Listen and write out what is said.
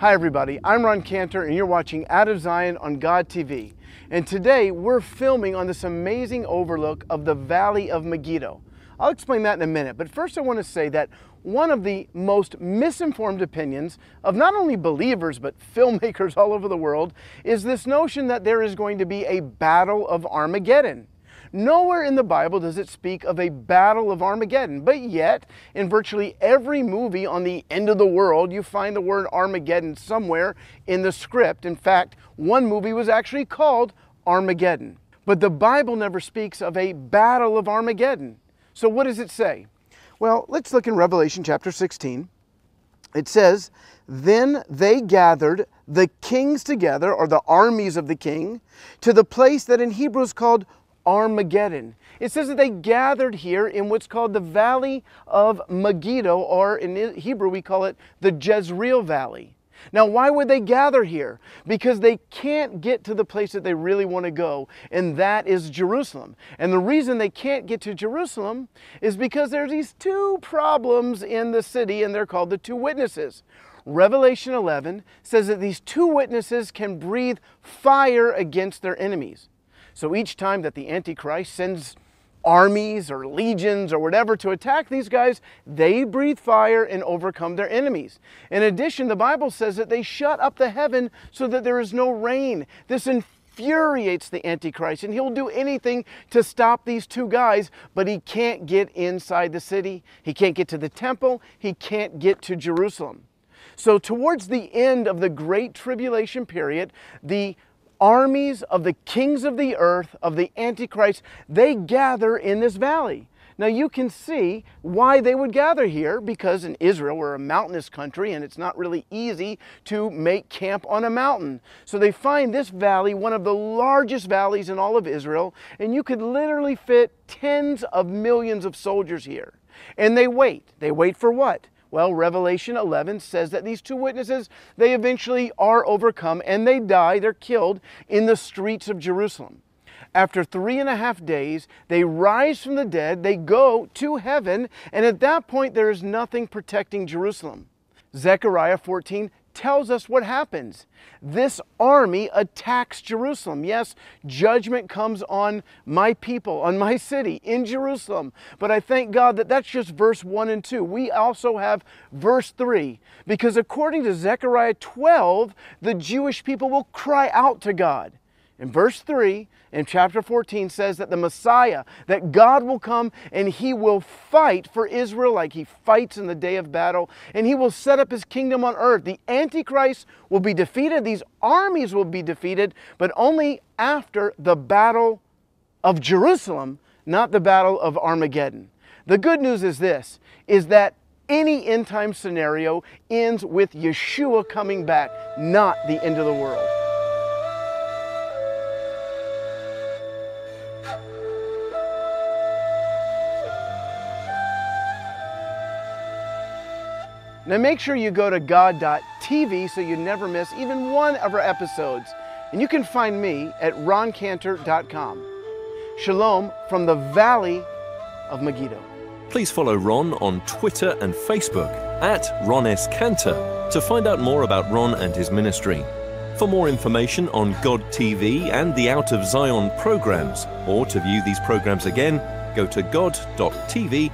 Hi everybody, I'm Ron Cantor and you're watching Out of Zion on God TV. And today we're filming on this amazing overlook of the Valley of Megiddo. I'll explain that in a minute, but first I want to say that one of the most misinformed opinions of not only believers but filmmakers all over the world is this notion that there is going to be a battle of Armageddon. Nowhere in the Bible does it speak of a battle of Armageddon, but yet in virtually every movie on the end of the world you find the word Armageddon somewhere in the script. In fact, one movie was actually called Armageddon. But the Bible never speaks of a battle of Armageddon. So what does it say? Well, let's look in Revelation chapter 16. It says, "Then they gathered the kings together," or the armies of the king, "to the place that in Hebrew is called Armageddon." It says that they gathered here in what's called the Valley of Megiddo, or in Hebrew we call it the Jezreel Valley. Now, why would they gather here? Because they can't get to the place that they really want to go, and that is Jerusalem. And the reason they can't get to Jerusalem is because there's these two problems in the city, and they're called the two witnesses. Revelation 11 says that these two witnesses can breathe fire against their enemies. So each time that the Antichrist sends armies or legions or whatever to attack these guys, they breathe fire and overcome their enemies. In addition, the Bible says that they shut up the heaven so that there is no rain. This infuriates the Antichrist, and he'll do anything to stop these two guys, but he can't get inside the city. He can't get to the temple. He can't get to Jerusalem. So towards the end of the Great Tribulation period, the armies of the kings of the earth, of the Antichrist, they gather in this valley. Now you can see why they would gather here, because in Israel we're a mountainous country and it's not really easy to make camp on a mountain. So they find this valley one of the largest valleys in all of Israel, and you could literally fit tens of millions of soldiers here. And they wait. They wait for what? Well, Revelation 11 says that these two witnesses, they eventually are overcome and they die, they're killed in the streets of Jerusalem. After 3.5 days, they rise from the dead, they go to heaven, and at that point there is nothing protecting Jerusalem. Zechariah 14 tells us what happens. This army attacks Jerusalem. Yes, judgment comes on my people, on my city, in Jerusalem. But I thank God that that's just verse 1 and 2. We also have verse 3, because according to Zechariah 12, the Jewish people will cry out to God. And verse 3 in chapter 14 says that the Messiah, that God will come and he will fight for Israel like he fights in the day of battle, and he will set up his kingdom on earth. The Antichrist will be defeated, these armies will be defeated, but only after the battle of Jerusalem, not the battle of Armageddon. The good news is this, is that any end time scenario ends with Yeshua coming back, not the end of the world. Now make sure you go to God.tv so you never miss even one of our episodes. And you can find me at roncantor.com. Shalom from the Valley of Megiddo. Please follow Ron on Twitter and Facebook at Ron S. Cantor to find out more about Ron and his ministry. For more information on God TV and the Out of Zion programs, or to view these programs again, go to god.tv/Zion.